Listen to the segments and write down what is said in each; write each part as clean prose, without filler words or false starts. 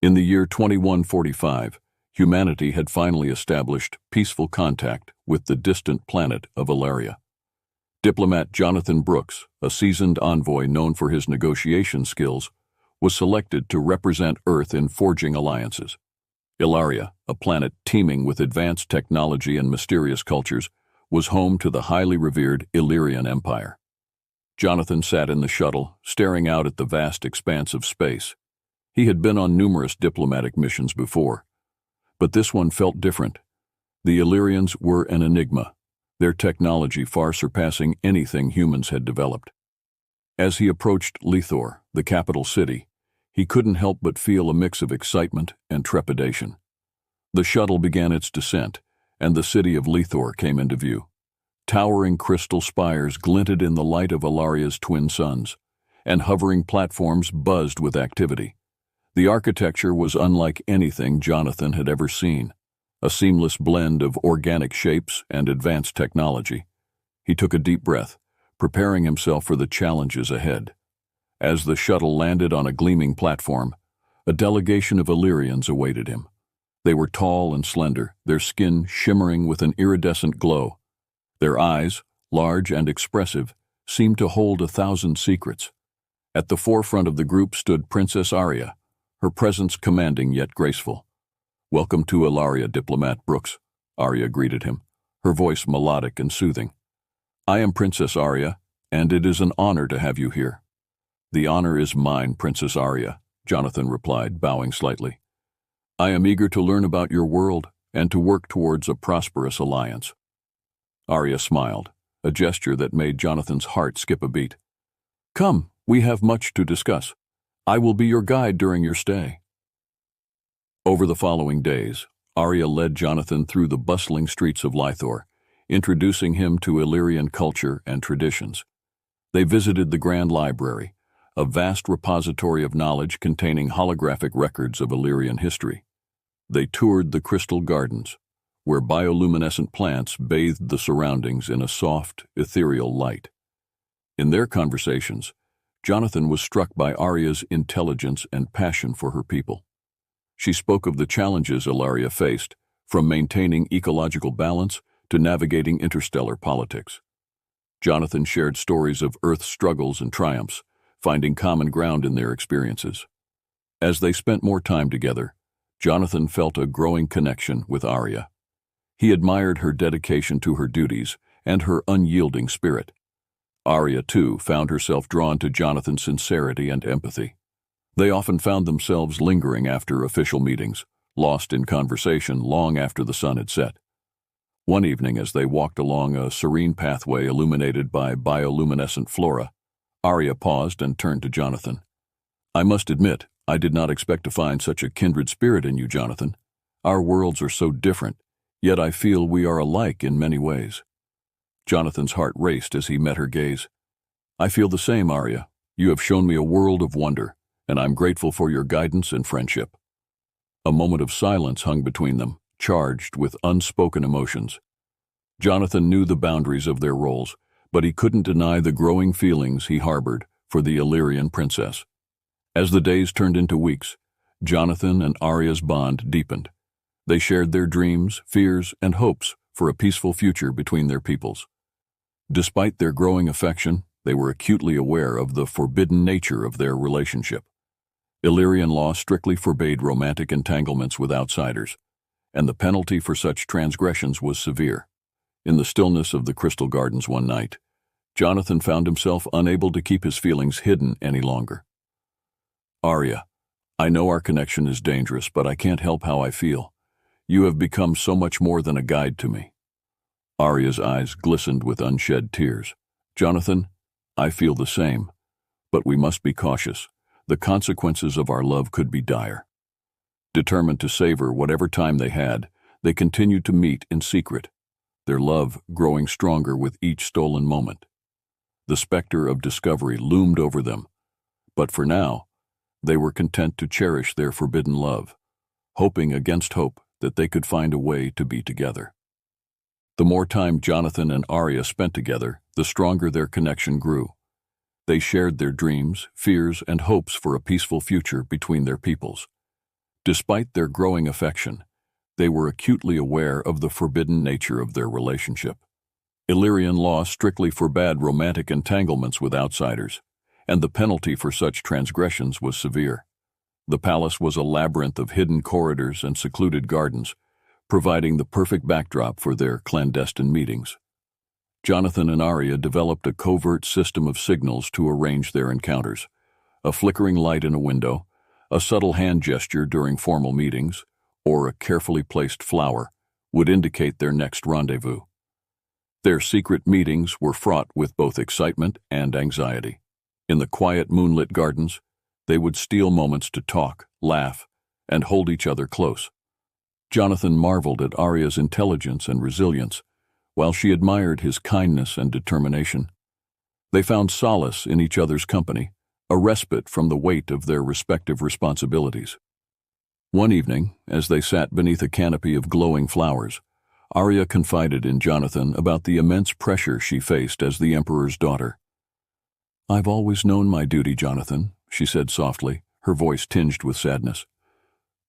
In the year 2145, humanity had finally established peaceful contact with the distant planet of Ilaria. Diplomat Jonathan Brooks, a seasoned envoy known for his negotiation skills, was selected to represent Earth in forging alliances. Ilaria, a planet teeming with advanced technology and mysterious cultures, was home to the highly revered Illyrian Empire. Jonathan sat in the shuttle, staring out at the vast expanse of space. He had been on numerous diplomatic missions before, but this one felt different. The Illyrians were an enigma, their technology far surpassing anything humans had developed. As he approached Lethor, the capital city, he couldn't help but feel a mix of excitement and trepidation. The shuttle began its descent, and the city of Lethor came into view. Towering crystal spires glinted in the light of Ilaria's twin suns, and hovering platforms buzzed with activity. The architecture was unlike anything Jonathan had ever seen, a seamless blend of organic shapes and advanced technology. He took a deep breath, preparing himself for the challenges ahead. As the shuttle landed on a gleaming platform, a delegation of Illyrians awaited him. They were tall and slender, their skin shimmering with an iridescent glow. Their eyes, large and expressive, seemed to hold 1,000 secrets. At the forefront of the group stood Princess Arya, her presence commanding yet graceful. "Welcome to Ilaria, Diplomat Brooks," Arya greeted him, her voice melodic and soothing. "I am Princess Arya, and it is an honor to have you here." "The honor is mine, Princess Arya," Jonathan replied, bowing slightly. "I am eager to learn about your world and to work towards a prosperous alliance." Arya smiled, a gesture that made Jonathan's heart skip a beat. "Come, we have much to discuss. I will be your guide during your stay." Over the following days, Arya led Jonathan through the bustling streets of Lethor, introducing him to Illyrian culture and traditions. They visited the Grand Library, a vast repository of knowledge containing holographic records of Illyrian history. They toured the Crystal Gardens, where bioluminescent plants bathed the surroundings in a soft, ethereal light. In their conversations, Jonathan was struck by Arya's intelligence and passion for her people. She spoke of the challenges Ilaria faced, from maintaining ecological balance to navigating interstellar politics. Jonathan shared stories of Earth's struggles and triumphs, finding common ground in their experiences. As they spent more time together, Jonathan felt a growing connection with Arya. He admired her dedication to her duties and her unyielding spirit. Arya, too, found herself drawn to Jonathan's sincerity and empathy. They often found themselves lingering after official meetings, lost in conversation long after the sun had set. One evening, as they walked along a serene pathway illuminated by bioluminescent flora, Arya paused and turned to Jonathan. "I must admit, I did not expect to find such a kindred spirit in you, Jonathan. Our worlds are so different, yet I feel we are alike in many ways." Jonathan's heart raced as he met her gaze. "I feel the same, Arya. You have shown me a world of wonder, and I'm grateful for your guidance and friendship." A moment of silence hung between them, charged with unspoken emotions. Jonathan knew the boundaries of their roles, but he couldn't deny the growing feelings he harbored for the Illyrian princess. As the days turned into weeks, Jonathan and Arya's bond deepened. They shared their dreams, fears, and hopes for a peaceful future between their peoples. Despite their growing affection, they were acutely aware of the forbidden nature of their relationship. Illyrian law strictly forbade romantic entanglements with outsiders, and the penalty for such transgressions was severe. In the stillness of the Crystal Gardens one night, Jonathan found himself unable to keep his feelings hidden any longer. "Arya, I know our connection is dangerous, but I can't help how I feel. You have become so much more than a guide to me." Arya's eyes glistened with unshed tears. "Jonathan, I feel the same, but we must be cautious. The consequences of our love could be dire." Determined to savor whatever time they had, they continued to meet in secret, their love growing stronger with each stolen moment. The specter of discovery loomed over them, but for now, they were content to cherish their forbidden love, hoping against hope that they could find a way to be together. The more time Jonathan and Arya spent together, the stronger their connection grew. They shared their dreams, fears, and hopes for a peaceful future between their peoples. Despite their growing affection, they were acutely aware of the forbidden nature of their relationship. Illyrian law strictly forbade romantic entanglements with outsiders, and the penalty for such transgressions was severe. The palace was a labyrinth of hidden corridors and secluded gardens, providing the perfect backdrop for their clandestine meetings. Jonathan and Arya developed a covert system of signals to arrange their encounters: a flickering light in a window, a subtle hand gesture during formal meetings, or a carefully placed flower would indicate their next rendezvous. Their secret meetings were fraught with both excitement and anxiety. In the quiet moonlit gardens, they would steal moments to talk, laugh, and hold each other close. Jonathan marveled at Arya's intelligence and resilience, while she admired his kindness and determination. They found solace in each other's company, a respite from the weight of their respective responsibilities. One evening, as they sat beneath a canopy of glowing flowers, Arya confided in Jonathan about the immense pressure she faced as the Emperor's daughter. "I've always known my duty, Jonathan," she said softly, her voice tinged with sadness.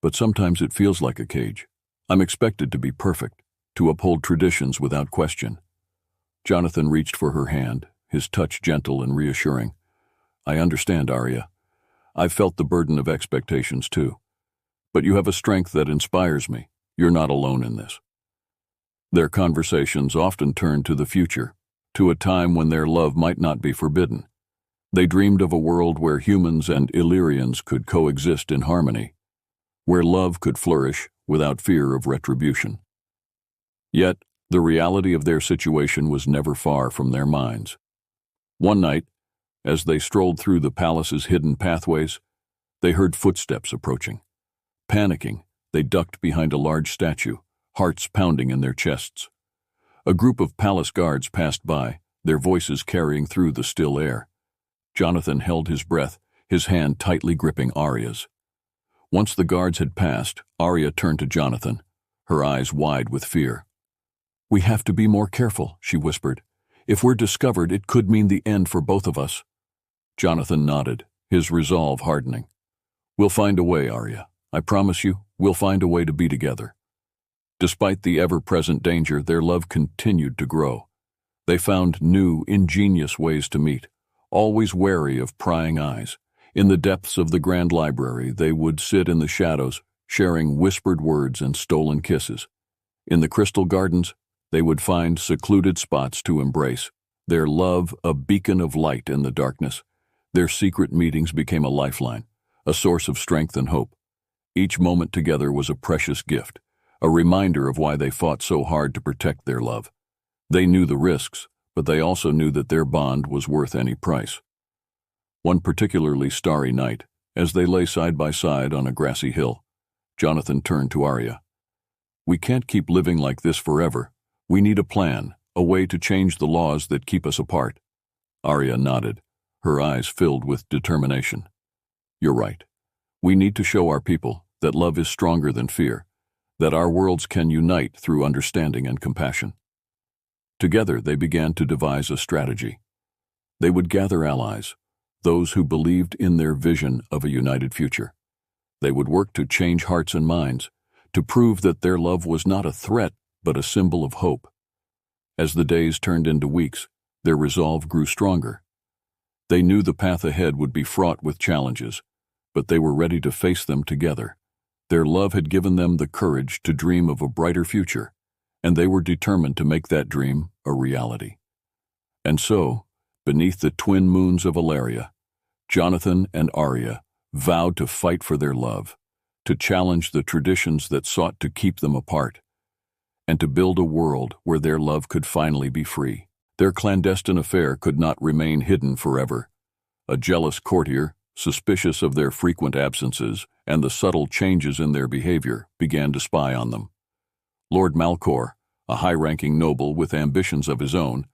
"But sometimes it feels like a cage. I'm expected to be perfect, to uphold traditions without question." Jonathan reached for her hand, his touch gentle and reassuring. "I understand, Arya. I've felt the burden of expectations too. But you have a strength that inspires me. You're not alone in this." Their conversations often turned to the future, to a time when their love might not be forbidden. They dreamed of a world where humans and Illyrians could coexist in harmony, where love could flourish without fear of retribution. Yet, the reality of their situation was never far from their minds. One night, as they strolled through the palace's hidden pathways, they heard footsteps approaching. Panicking, they ducked behind a large statue, hearts pounding in their chests. A group of palace guards passed by, their voices carrying through the still air. Jonathan held his breath, his hand tightly gripping Arya's. Once the guards had passed, Arya turned to Jonathan, her eyes wide with fear. "We have to be more careful," she whispered. "If we're discovered, it could mean the end for both of us." Jonathan nodded, his resolve hardening. "We'll find a way, Arya. I promise you, we'll find a way to be together." Despite the ever-present danger, their love continued to grow. They found new, ingenious ways to meet, always wary of prying eyes. In the depths of the grand library, they would sit in the shadows, sharing whispered words and stolen kisses. In the crystal gardens, they would find secluded spots to embrace, their love a beacon of light in the darkness. Their secret meetings became a lifeline, a source of strength and hope. Each moment together was a precious gift, a reminder of why they fought so hard to protect their love. They knew the risks, but they also knew that their bond was worth any price. One particularly starry night, as they lay side by side on a grassy hill, Jonathan turned to Arya. "We can't keep living like this forever. We need a plan, a way to change the laws that keep us apart." Arya nodded, her eyes filled with determination. "You're right. We need to show our people that love is stronger than fear, that our worlds can unite through understanding and compassion." Together, they began to devise a strategy. They would gather allies, those who believed in their vision of a united future. They would work to change hearts and minds, to prove that their love was not a threat but a symbol of hope. As the days turned into weeks, their resolve grew stronger. They knew the path ahead would be fraught with challenges, but they were ready to face them together. Their love had given them the courage to dream of a brighter future, and they were determined to make that dream a reality. And so, beneath the twin moons of Valeria, Jonathan and Arya vowed to fight for their love, to challenge the traditions that sought to keep them apart, and to build a world where their love could finally be free. Their clandestine affair could not remain hidden forever. A jealous courtier, suspicious of their frequent absences and the subtle changes in their behavior, began to spy on them. Lord Malcor, a high-ranking noble with ambitions of his own,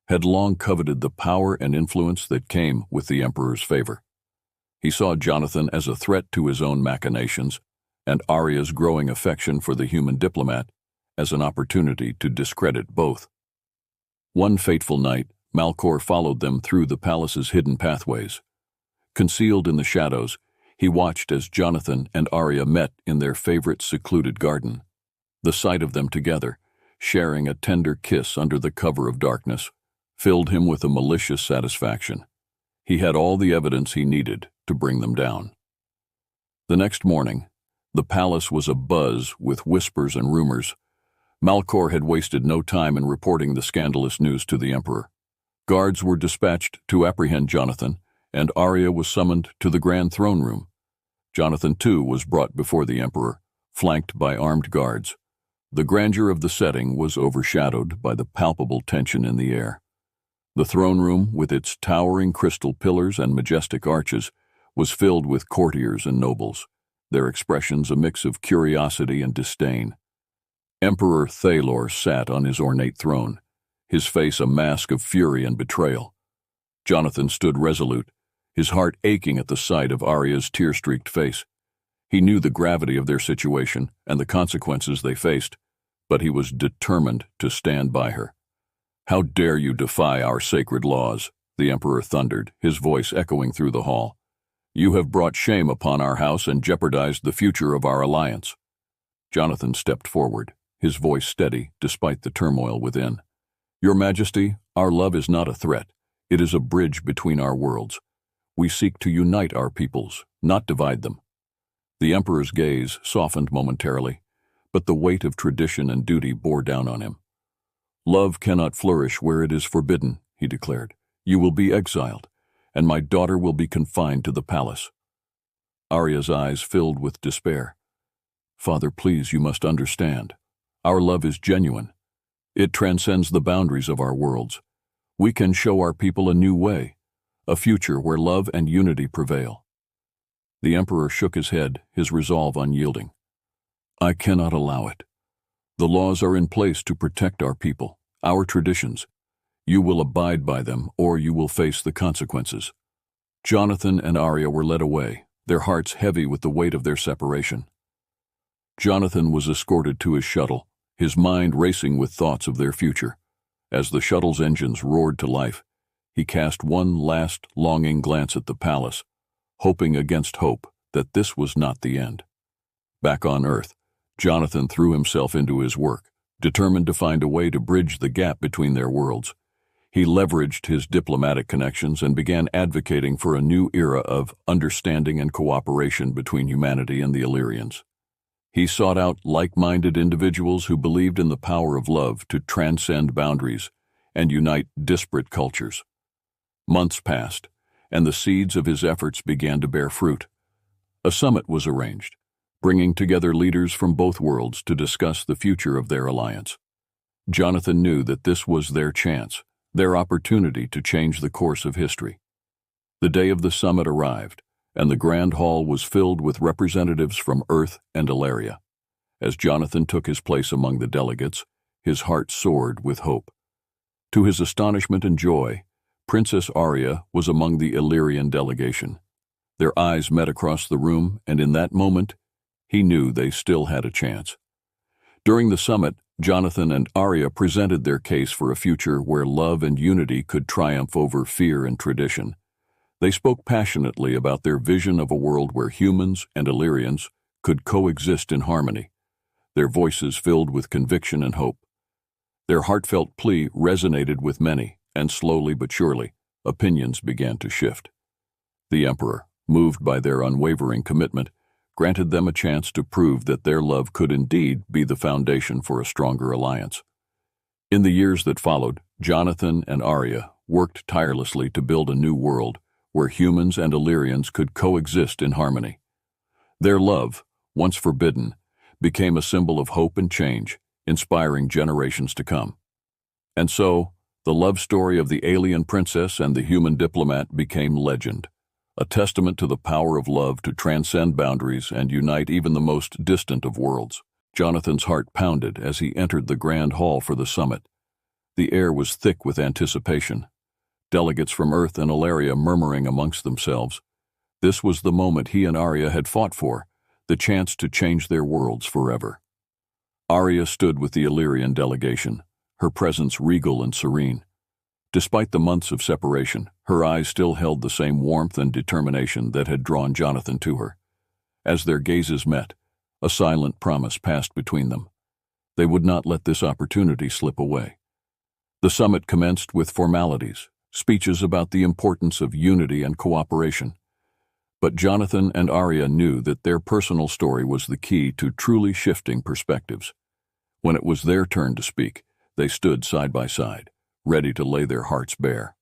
had long coveted the power and influence that came with the Emperor's favor. He saw Jonathan as a threat to his own machinations, and Arya's growing affection for the human diplomat as an opportunity to discredit both. One fateful night, Malcor followed them through the palace's hidden pathways. Concealed in the shadows, He watched as Jonathan and Arya met in their favorite secluded garden. The sight of them together, sharing a tender kiss under the cover of darkness, filled him with a malicious satisfaction. He had all the evidence he needed to bring them down. The next morning, the palace was abuzz with whispers and rumors. Malcor had wasted no time in reporting the scandalous news to the emperor. Guards were dispatched to apprehend Jonathan, and Arya was summoned to the grand throne room. Jonathan, too, was brought before the emperor, flanked by armed guards. The grandeur of the setting was overshadowed by the palpable tension in the air. The throne room, with its towering crystal pillars and majestic arches, was filled with courtiers and nobles, their expressions a mix of curiosity and disdain. Emperor Thalor sat on his ornate throne, his face a mask of fury and betrayal. Jonathan stood resolute, his heart aching at the sight of Arya's tear-streaked face. He knew the gravity of their situation and the consequences they faced, but he was determined to stand by her. "How dare you defy our sacred laws?" the emperor thundered, his voice echoing through the hall. "You have brought shame upon our house and jeopardized the future of our alliance." Jonathan stepped forward, his voice steady despite the turmoil within. "Your Majesty, our love is not a threat. It is a bridge between our worlds. We seek to unite our peoples, not divide them." The emperor's gaze softened momentarily, but the weight of tradition and duty bore down on him. "Love cannot flourish where it is forbidden," he declared. "You will be exiled, and my daughter will be confined to the palace." Arya's eyes filled with despair. "Father, please, you must understand. Our love is genuine. It transcends the boundaries of our worlds. We can show our people a new way, a future where love and unity prevail." The emperor shook his head, his resolve unyielding. "I cannot allow it. The laws are in place to protect our people, our traditions. You will abide by them, or you will face the consequences." Jonathan and Arya were led away, their hearts heavy with the weight of their separation. Jonathan was escorted to his shuttle, his mind racing with thoughts of their future. As the shuttle's engines roared to life, he cast one last longing glance at the palace, hoping against hope that this was not the end. Back on Earth, Jonathan threw himself into his work, determined to find a way to bridge the gap between their worlds. He leveraged his diplomatic connections and began advocating for a new era of understanding and cooperation between humanity and the Illyrians. He sought out like-minded individuals who believed in the power of love to transcend boundaries and unite disparate cultures. Months passed, and the seeds of his efforts began to bear fruit. A summit was arranged, bringing together leaders from both worlds to discuss the future of their alliance. Jonathan knew that this was their chance, their opportunity to change the course of history. The day of the summit arrived, and the grand hall was filled with representatives from Earth and Illyria. As Jonathan took his place among the delegates, his heart soared with hope. To his astonishment and joy, Princess Arya was among the Illyrian delegation. Their eyes met across the room, and in that moment, he knew they still had a chance. During the summit, Jonathan and Arya presented their case for a future where love and unity could triumph over fear and tradition. They spoke passionately about their vision of a world where humans and Illyrians could coexist in harmony, their voices filled with conviction and hope. Their heartfelt plea resonated with many, and slowly but surely, opinions began to shift. The emperor, moved by their unwavering commitment, granted them a chance to prove that their love could indeed be the foundation for a stronger alliance. In the years that followed, Jonathan and Arya worked tirelessly to build a new world where humans and Illyrians could coexist in harmony. Their love, once forbidden, became a symbol of hope and change, inspiring generations to come. And so, the love story of the alien princess and the human diplomat became legend, a testament to the power of love to transcend boundaries and unite even the most distant of worlds. Jonathan's heart pounded as he entered the grand hall for the summit. The air was thick with anticipation, delegates from Earth and Illyria murmuring amongst themselves. This was the moment he and Arya had fought for, the chance to change their worlds forever. Arya stood with the Illyrian delegation, her presence regal and serene. Despite the months of separation, her eyes still held the same warmth and determination that had drawn Jonathan to her. As their gazes met, a silent promise passed between them. They would not let this opportunity slip away. The summit commenced with formalities, speeches about the importance of unity and cooperation. But Jonathan and Arya knew that their personal story was the key to truly shifting perspectives. When it was their turn to speak, they stood side by side, ready to lay their hearts bare.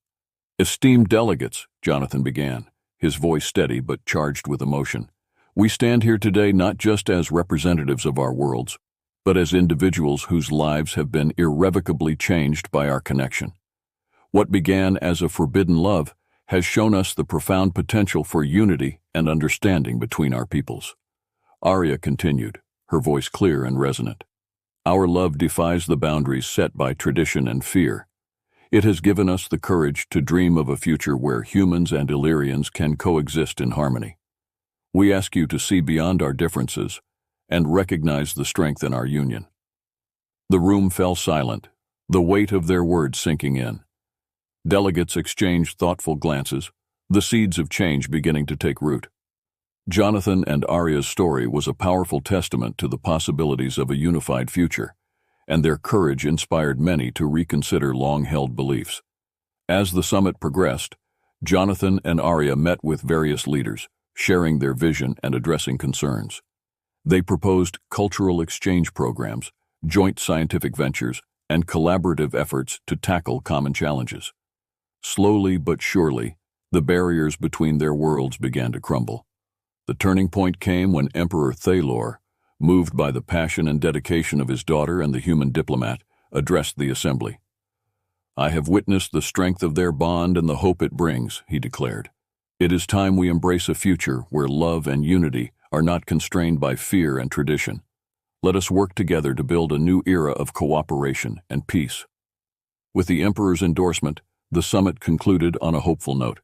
"Esteemed delegates," Jonathan began, his voice steady but charged with emotion, "we stand here today not just as representatives of our worlds, but as individuals whose lives have been irrevocably changed by our connection. What began as a forbidden love has shown us the profound potential for unity and understanding between our peoples." Arya continued, her voice clear and resonant. "Our love defies the boundaries set by tradition and fear. It has given us the courage to dream of a future where humans and Illyrians can coexist in harmony. We ask you to see beyond our differences and recognize the strength in our union." The room fell silent, the weight of their words sinking in. Delegates exchanged thoughtful glances, the seeds of change beginning to take root. Jonathan and Arya's story was a powerful testament to the possibilities of a unified future, and their courage inspired many to reconsider long-held beliefs. As the summit progressed, Jonathan and Arya met with various leaders, sharing their vision and addressing concerns. They proposed cultural exchange programs, joint scientific ventures, and collaborative efforts to tackle common challenges. Slowly but surely, the barriers between their worlds began to crumble. The turning point came when Emperor Thalor, moved by the passion and dedication of his daughter and the human diplomat, addressed the assembly. "I have witnessed the strength of their bond and the hope it brings," he declared. "It is time we embrace a future where love and unity are not constrained by fear and tradition. Let us work together to build a new era of cooperation and peace." With the Emperor's endorsement, the summit concluded on a hopeful note.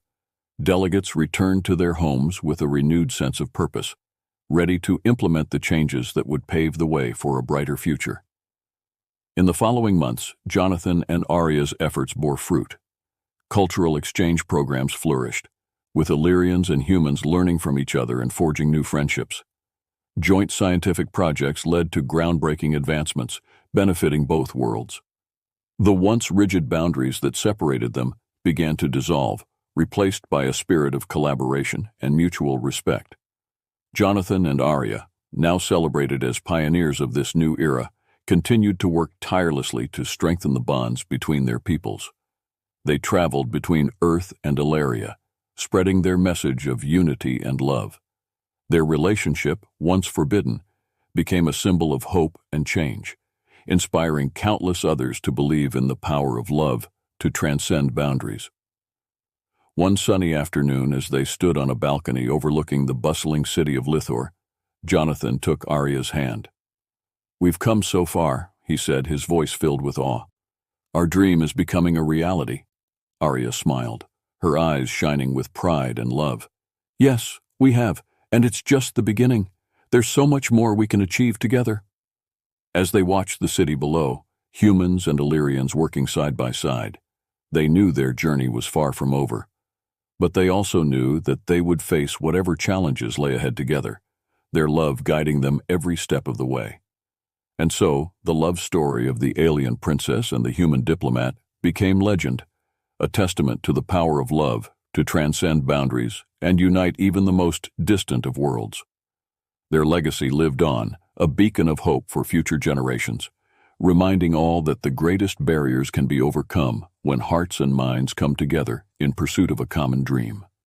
Delegates returned to their homes with a renewed sense of purpose, ready to implement the changes that would pave the way for a brighter future. In the following months, Jonathan and Arya's efforts bore fruit. Cultural exchange programs flourished, with Illyrians and humans learning from each other and forging new friendships. Joint scientific projects led to groundbreaking advancements, benefiting both worlds. The once rigid boundaries that separated them began to dissolve, replaced by a spirit of collaboration and mutual respect. Jonathan and Arya, now celebrated as pioneers of this new era, continued to work tirelessly to strengthen the bonds between their peoples. They traveled between Earth and Ilaria, spreading their message of unity and love. Their relationship, once forbidden, became a symbol of hope and change, inspiring countless others to believe in the power of love to transcend boundaries. One sunny afternoon, as they stood on a balcony overlooking the bustling city of Lithor, Jonathan took Arya's hand. "We've come so far," he said, his voice filled with awe. "Our dream is becoming a reality." Arya smiled, her eyes shining with pride and love. "Yes, we have, and it's just the beginning. There's so much more we can achieve together." As they watched the city below, humans and Illyrians working side by side, they knew their journey was far from over. But they also knew that they would face whatever challenges lay ahead together, their love guiding them every step of the way. And so, the love story of the alien princess and the human diplomat became legend, a testament to the power of love to transcend boundaries and unite even the most distant of worlds. Their legacy lived on, a beacon of hope for future generations, reminding all that the greatest barriers can be overcome when hearts and minds come together in pursuit of a common dream.